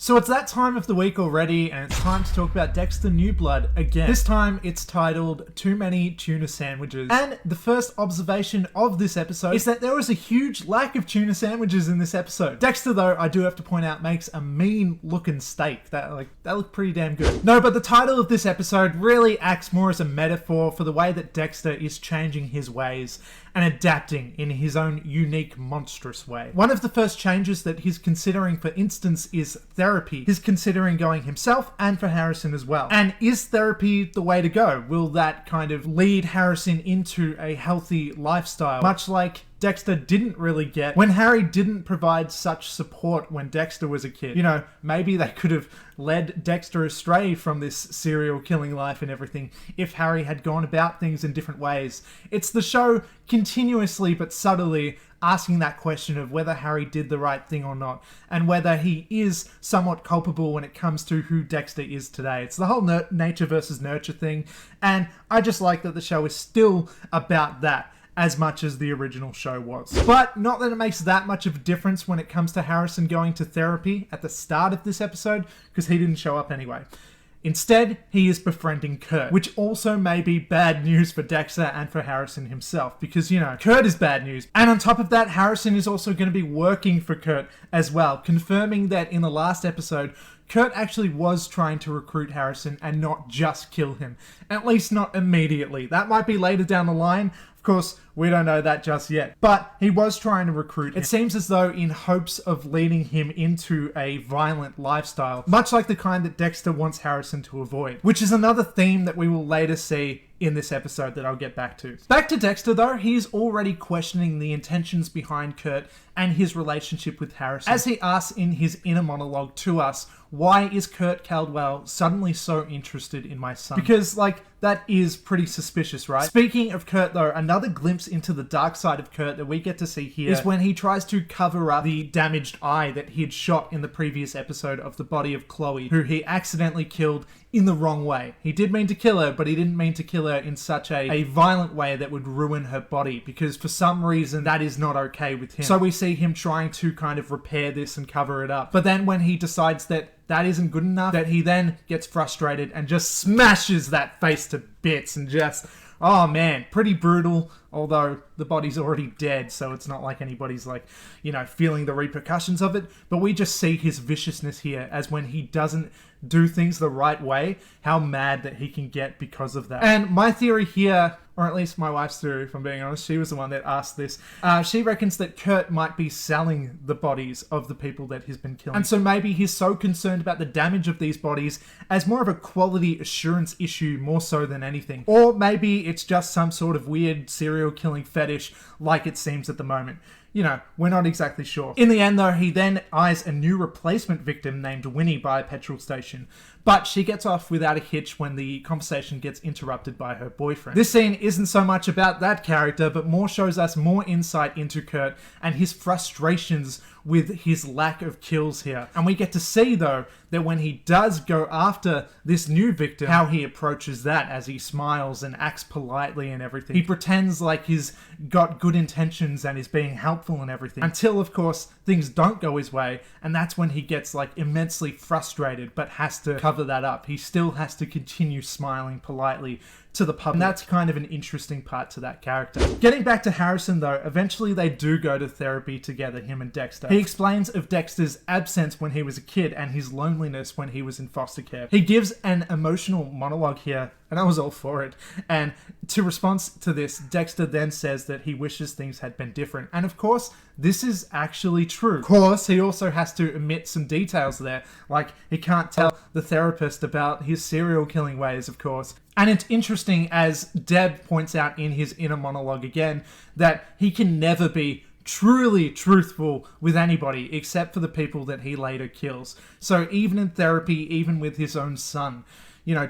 So it's that time of the week already, and it's time to talk about Dexter New Blood again. This time it's titled Too Many Tuna Sandwiches. And the first observation of this episode is that there was a huge lack of tuna sandwiches in this episode. Dexter, though, I do have to point out, makes a mean looking steak. That looked pretty damn good. No, but the title of this episode really acts more as a metaphor for the way that Dexter is changing his ways and adapting in his own unique, monstrous way. One of the first changes that he's considering, for instance, is therapy. He's considering going himself and for Harrison as well. And is therapy the way to go? Will that kind of lead Harrison into a healthy lifestyle? Much like Dexter didn't really get when Harry didn't provide such support when Dexter was a kid. You know, maybe they could have led Dexter astray from this serial killing life and everything if Harry had gone about things in different ways. It's the show continuously but subtly asking that question of whether Harry did the right thing or not, and whether he is somewhat culpable when it comes to who Dexter is today. It's the whole nature versus nurture thing, and I just like that the show is still about that as much as the original show was. But not that it makes that much of a difference when it comes to Harrison going to therapy at the start of this episode, because he didn't show up anyway. Instead, he is befriending Kurt, which also may be bad news for Dexter and for Harrison himself, because, you know, Kurt is bad news. And on top of that, Harrison is also going to be working for Kurt as well, confirming that in the last episode, Kurt actually was trying to recruit Harrison and not just kill him. At least not immediately. That might be later down the line. Of course, we don't know that just yet. But he was trying to recruit him. It seems as though in hopes of leading him into a violent lifestyle, much like the kind that Dexter wants Harrison to avoid. Which is another theme that we will later see in this episode that I'll get back to. Back to Dexter though, he's already questioning the intentions behind Kurt and his relationship with Harrison, as he asks in his inner monologue to us, why is Kurt Caldwell suddenly so interested in my son? Because, that is pretty suspicious, right? Speaking of Kurt though, another glimpse into the dark side of Kurt that we get to see here is when he tries to cover up the damaged eye that he had shot in the previous episode of the body of Chloe, who he accidentally killed in the wrong way. He did mean to kill her, but he didn't mean to kill her in such a violent way that would ruin her body, because for some reason that is not okay with him. So we see him trying to kind of repair this and cover it up. But then when he decides that isn't good enough, that he then gets frustrated and just smashes that face to bits and just, oh man, pretty brutal. Although the body's already dead, so it's not like anybody's feeling the repercussions of it. But we just see his viciousness here, as when he doesn't do things the right way, how mad that he can get because of that. And my theory here, or at least my wife's theory, if I'm being honest, she was the one that asked this. She reckons that Kurt might be selling the bodies of the people that he's been killing. And so maybe he's so concerned about the damage of these bodies as more of a quality assurance issue more so than anything. Or maybe it's just some sort of weird serial killing fetish like it seems at the moment. You know, we're not exactly sure. In the end though, he then eyes a new replacement victim named Winnie by a petrol station. But she gets off without a hitch when the conversation gets interrupted by her boyfriend. This scene isn't so much about that character, but more shows us more insight into Kurt and his frustrations with his lack of kills here. And we get to see, though, that when he does go after this new victim, how he approaches that as he smiles and acts politely and everything. He pretends like he's got good intentions and is being helpful and everything. Until, of course, things don't go his way, and that's when he gets immensely frustrated, but has to cover that up. He still has to continue smiling politely to the public. And that's kind of an interesting part to that character. Getting back to Harrison though, eventually they do go to therapy together, him and Dexter. He explains of Dexter's absence when he was a kid and his loneliness when he was in foster care. He gives an emotional monologue here, and I was all for it. And to response to this, Dexter then says that he wishes things had been different. And of course, this is actually true. Of course, he also has to omit some details there. He can't tell the therapist about his serial killing ways, of course. And it's interesting, as Deb points out in his inner monologue again, that he can never be truly truthful with anybody except for the people that he later kills. So even in therapy, even with his own son,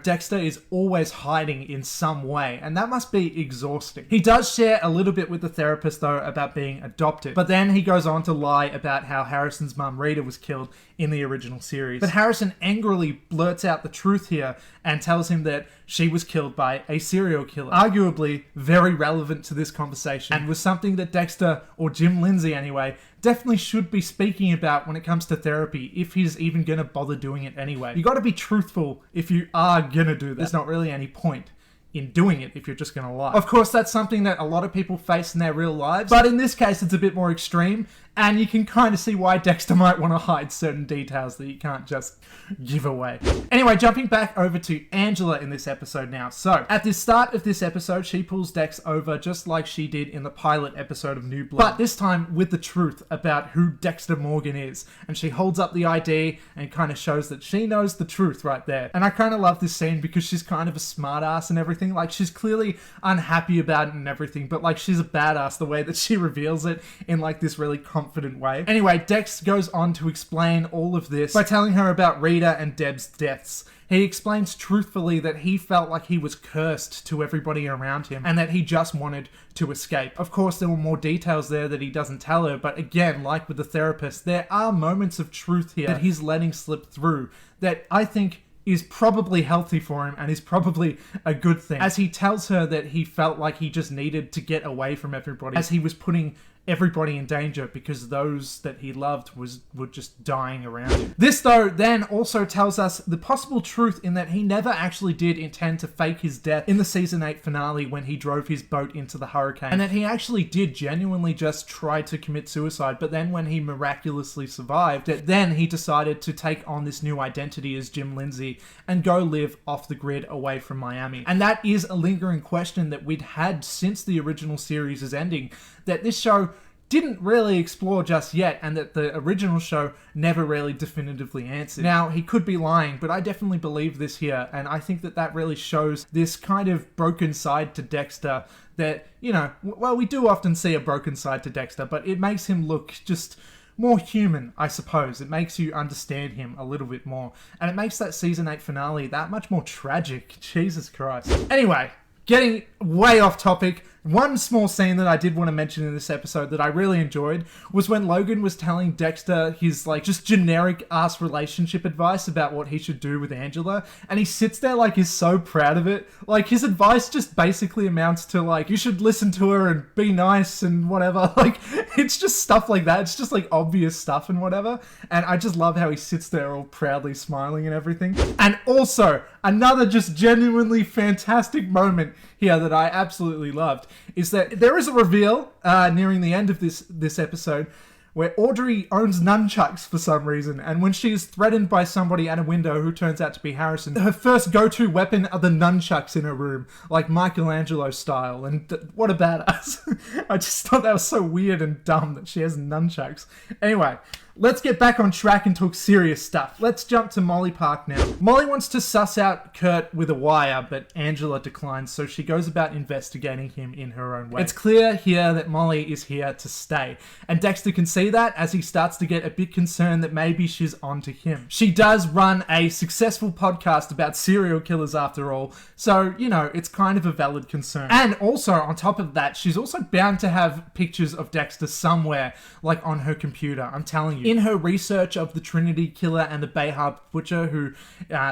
Dexter is always hiding in some way, and that must be exhausting. He does share a little bit with the therapist, though, about being adopted, but then he goes on to lie about how Harrison's mum, Rita, was killed in the original series. But Harrison angrily blurts out the truth here and tells him that she was killed by a serial killer. Arguably very relevant to this conversation, and was something that Dexter, or Jim Lindsay anyway, definitely should be speaking about when it comes to therapy, if he's even gonna bother doing it anyway. You gotta be truthful if you are gonna do that. There's not really any point in doing it if you're just gonna lie. Of course, that's something that a lot of people face in their real lives, but in this case it's a bit more extreme, and you can kind of see why Dexter might want to hide certain details that you can't just give away. Anyway, jumping back over to Angela in this episode now. So, at the start of this episode, she pulls Dex over just like she did in the pilot episode of New Blood, but this time with the truth about who Dexter Morgan is. And she holds up the ID and kind of shows that she knows the truth right there. And I kind of love this scene because she's kind of a smartass and everything. Like, she's clearly unhappy about it and everything, but like, she's a badass the way that she reveals it in like this really confident way. Anyway, Dex goes on to explain all of this by telling her about Rita and Deb's deaths. He explains truthfully that he felt like he was cursed to everybody around him and that he just wanted to escape. Of course, there were more details there that he doesn't tell her, but again, like with the therapist, there are moments of truth here that he's letting slip through that I think is probably healthy for him and is probably a good thing. As he tells her that he felt like he just needed to get away from everybody, as he was putting everybody in danger because those that he loved were just dying around him. This, though, then also tells us the possible truth in that he never actually did intend to fake his death in the season 8 finale when he drove his boat into the hurricane, and that he actually did genuinely just try to commit suicide, but then when he miraculously survived, that then he decided to take on this new identity as Jim Lindsay and go live off the grid away from Miami. And that is a lingering question that we'd had since the original series' ending, that this show didn't really explore just yet, and that the original show never really definitively answered. Now, he could be lying, but I definitely believe this here, and I think that that really shows this kind of broken side to Dexter that, you know, well, we do often see a broken side to Dexter, but it makes him look just more human, I suppose. It makes you understand him a little bit more, and it makes that season 8 finale that much more tragic. Jesus Christ. Anyway, getting way off topic, one small scene that I did want to mention in this episode that I really enjoyed was when Logan was telling Dexter his, like, just generic ass relationship advice about what he should do with Angela, and he sits there like he's so proud of it. Like, his advice just basically amounts to, like, you should listen to her and be nice and whatever. Like, it's just stuff like that. It's just, like, obvious stuff and whatever, and I just love how he sits there all proudly smiling and everything. And also, another just genuinely fantastic moment here that I absolutely loved is that there is a reveal nearing the end of this episode where Audrey owns nunchucks for some reason, and when she is threatened by somebody at a window who turns out to be Harrison, her first go-to weapon are the nunchucks in her room, like Michelangelo style, and what a badass. I just thought that was so weird and dumb that she has nunchucks. Anyway, let's get back on track and talk serious stuff. Let's jump to Molly Park now. Molly wants to suss out Kurt with a wire, but Angela declines, so she goes about investigating him in her own way. It's clear here that Molly is here to stay, and Dexter can see that as he starts to get a bit concerned that maybe she's onto him. She does run a successful podcast about serial killers after all, so, you know, it's kind of a valid concern. And also, on top of that, she's also bound to have pictures of Dexter somewhere, like on her computer, I'm telling you. In her research of the Trinity Killer and the Bay Harbor Butcher, who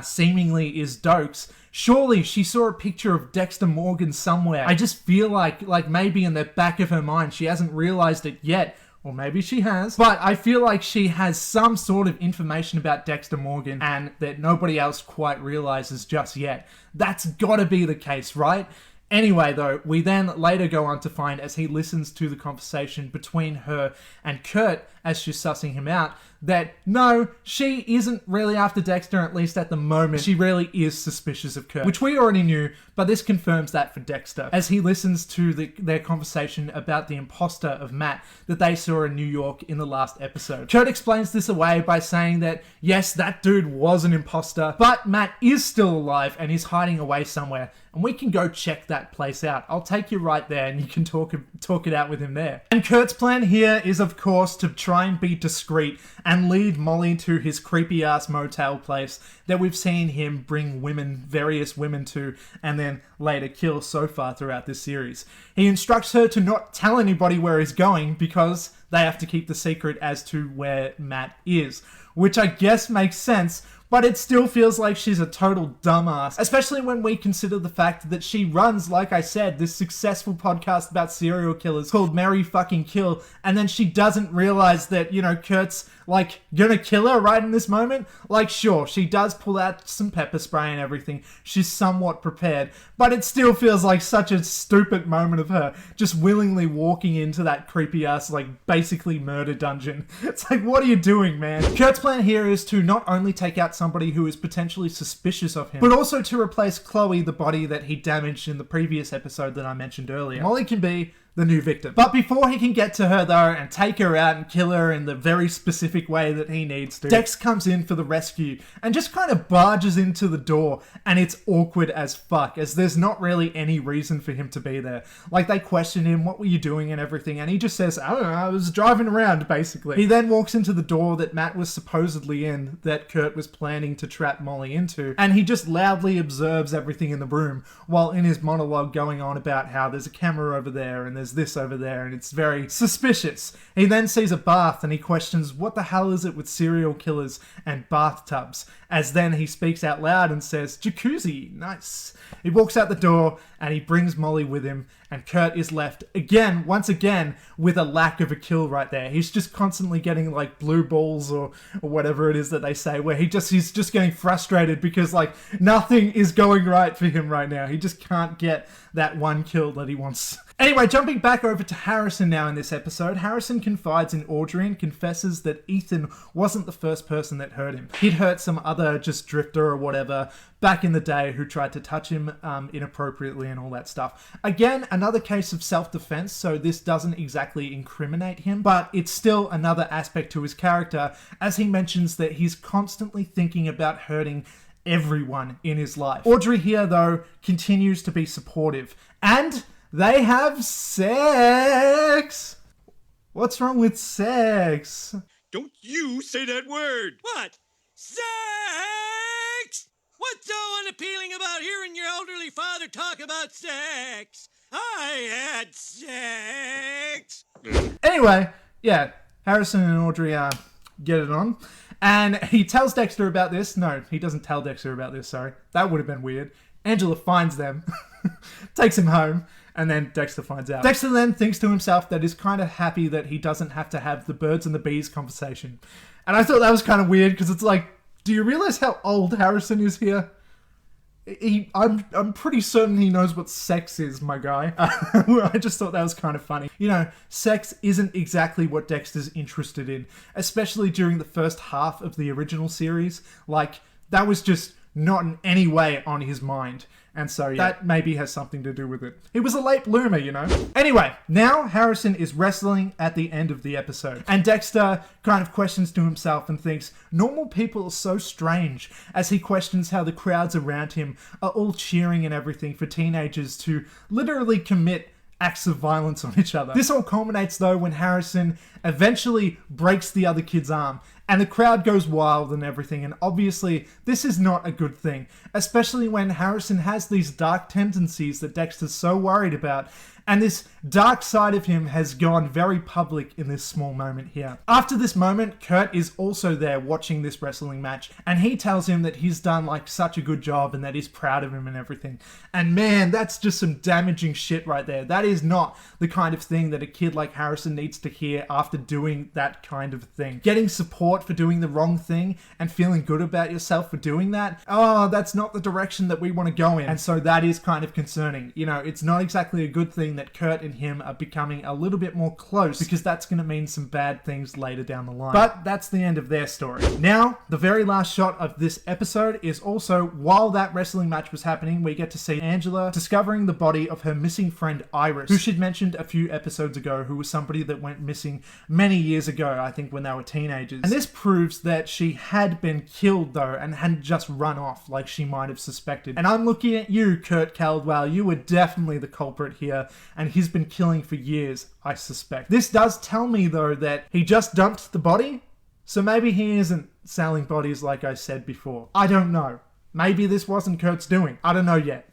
seemingly is Dokes, surely she saw a picture of Dexter Morgan somewhere. I just feel like maybe in the back of her mind she hasn't realized it yet, or maybe she has, but I feel like she has some sort of information about Dexter Morgan and that nobody else quite realizes just yet. That's gotta be the case, right? Anyway, though, we then later go on to find, as he listens to the conversation between her and Kurt as she's sussing him out, that no, she isn't really after Dexter, at least at the moment. She really is suspicious of Kurt, which we already knew, but this confirms that for Dexter, as he listens to their conversation about the imposter of Matt that they saw in New York in the last episode. Kurt explains this away by saying that, yes, that dude was an imposter, but Matt is still alive and is hiding away somewhere, and we can go check that place out. I'll take you right there and you can talk it out with him there. And Kurt's plan here is, of course, to try and be discreet and lead Molly to his creepy-ass motel place that we've seen him bring various women to, and then later kill so far throughout this series. He instructs her to not tell anybody where he's going because they have to keep the secret as to where Matt is, which I guess makes sense but it still feels like she's a total dumbass, especially when we consider the fact that she runs, like I said, this successful podcast about serial killers called Mary Fucking Kill, and then she doesn't realize that, you know, Kurt's like gonna kill her right in this moment. Like, sure, she does pull out some pepper spray and everything. She's somewhat prepared, but it still feels like such a stupid moment of her just willingly walking into that creepy ass, like, basically murder dungeon. It's like, what are you doing, man? Kurt's plan here is to not only take out somebody who is potentially suspicious of him, but also to replace Chloe, the body that he damaged in the previous episode that I mentioned earlier. Molly can be the new victim. But before he can get to her though and take her out and kill her in the very specific way that he needs to, Dex comes in for the rescue and just kind of barges into the door, and it's awkward as fuck, as there's not really any reason for him to be there. Like, they question him, what were you doing and everything, and he just says, I don't know, I was driving around, basically. He then walks into the door that Matt was supposedly in, that Kurt was planning to trap Molly into, and he just loudly observes everything in the room while in his monologue going on about how there's a camera over there and there's this over there, and it's very suspicious. He then sees a bath and he questions, what the hell is it with serial killers and bathtubs? As then he speaks out loud and says, jacuzzi, nice. He walks out the door and he brings Molly with him, and Kurt is left once again, with a lack of a kill right there. He's just constantly getting like blue balls or whatever it is that they say, where he's just getting frustrated because like nothing is going right for him right now. He just can't get that one kill that he wants. Anyway, jumping back over to Harrison now in this episode, Harrison confides in Audrey and confesses that Ethan wasn't the first person that hurt him. He'd hurt some other just drifter or whatever back in the day who tried to touch him inappropriately and all that stuff. Again, another case of self-defense, so this doesn't exactly incriminate him, but it's still another aspect to his character, as he mentions that he's constantly thinking about hurting everyone in his life. Audrey here, though, continues to be supportive, and they have sex! What's wrong with sex? Don't you say that word! What? Sex! What's so unappealing about hearing your elderly father talk about sex? I had sex! Anyway, yeah, Harrison and Audrey get it on. And he tells Dexter about this. No, he doesn't tell Dexter about this, sorry. That would have been weird. Angela finds them, takes him home, and then Dexter finds out. Dexter then thinks to himself that he's kind of happy that he doesn't have to have the birds and the bees conversation. And I thought that was kind of weird, because it's like, do you realize how old Harrison is here? I'm pretty certain he knows what sex is, my guy. I just thought that was kind of funny. You know, sex isn't exactly what Dexter's interested in, especially during the first half of the original series. Like, that was just not in any way on his mind. And so, yeah, that maybe has something to do with it. He was a late bloomer, you know? Anyway, now Harrison is wrestling at the end of the episode. And Dexter kind of questions to himself and thinks, normal people are so strange, as he questions how the crowds around him are all cheering and everything for teenagers to literally commit acts of violence on each other. This all culminates, though, when Harrison eventually breaks the other kid's arm, and the crowd goes wild and everything, and obviously this is not a good thing, especially when Harrison has these dark tendencies that Dexter's so worried about, and this dark side of him has gone very public in this small moment here. After this moment, Kurt is also there watching this wrestling match, and he tells him that he's done like such a good job and that he's proud of him and everything. And man, that's just some damaging shit right there. That is not the kind of thing that a kid like Harrison needs to hear after doing that kind of thing. Getting support for doing the wrong thing and feeling good about yourself for doing that, oh, that's not the direction that we want to go in. And so that is kind of concerning. You know, it's not exactly a good thing that Kurt and him are becoming a little bit more close, because that's going to mean some bad things later down the line. But that's the end of their story. Now, the very last shot of this episode is also, while that wrestling match was happening, we get to see Angela discovering the body of her missing friend Iris, who she'd mentioned a few episodes ago, who was somebody that went missing many years ago, I think when they were teenagers. And this proves that she had been killed, though, and hadn't just run off like she might have suspected. And I'm looking at you, Kurt Caldwell. You were definitely the culprit here, and he's been killing for years, I suspect. This does tell me, though, that he just dumped the body, so maybe he isn't selling bodies like I said before. I don't know. Maybe this wasn't Kurt's doing. I don't know yet.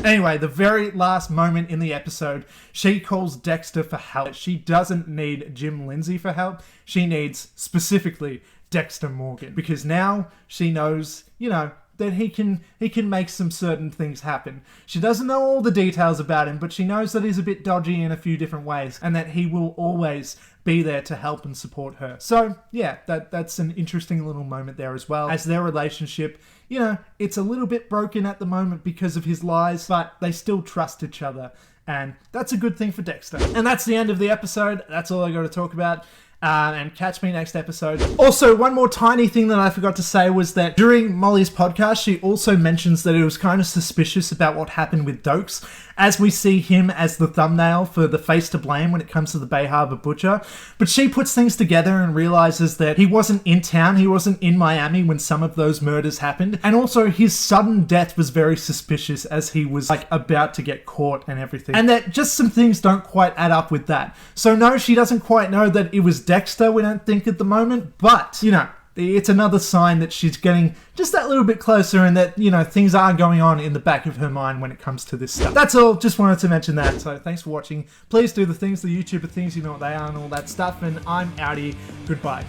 Anyway, the very last moment in the episode, she calls Dexter for help. She doesn't need Jim Lindsay for help. She needs, specifically, Dexter Morgan, because now she knows, you know, that he can make some certain things happen. She doesn't know all the details about him, but she knows that he's a bit dodgy in a few different ways, and that he will always be there to help and support her. So yeah, that's an interesting little moment there as well, as their relationship, you know, it's a little bit broken at the moment because of his lies, but they still trust each other, and that's a good thing for Dexter. And that's the end of the episode. That's all I got to talk about. And catch me next episode. Also, one more tiny thing that I forgot to say was that during Molly's podcast, she also mentions that it was kind of suspicious about what happened with Dokes, as we see him as the thumbnail for the face to blame when it comes to the Bay Harbor Butcher. But she puts things together and realizes that he wasn't in town, he wasn't in Miami when some of those murders happened. And also his sudden death was very suspicious, as he was like about to get caught and everything. And that just some things don't quite add up with that. So no, she doesn't quite know that it was Dexter, we don't think at the moment, but, you know, it's another sign that she's getting just that little bit closer, and that, you know, things are going on in the back of her mind when it comes to this stuff. That's all, just wanted to mention that. So thanks for watching. Please do the things, the YouTuber things, you know what they are and all that stuff, and I'm outie. Goodbye.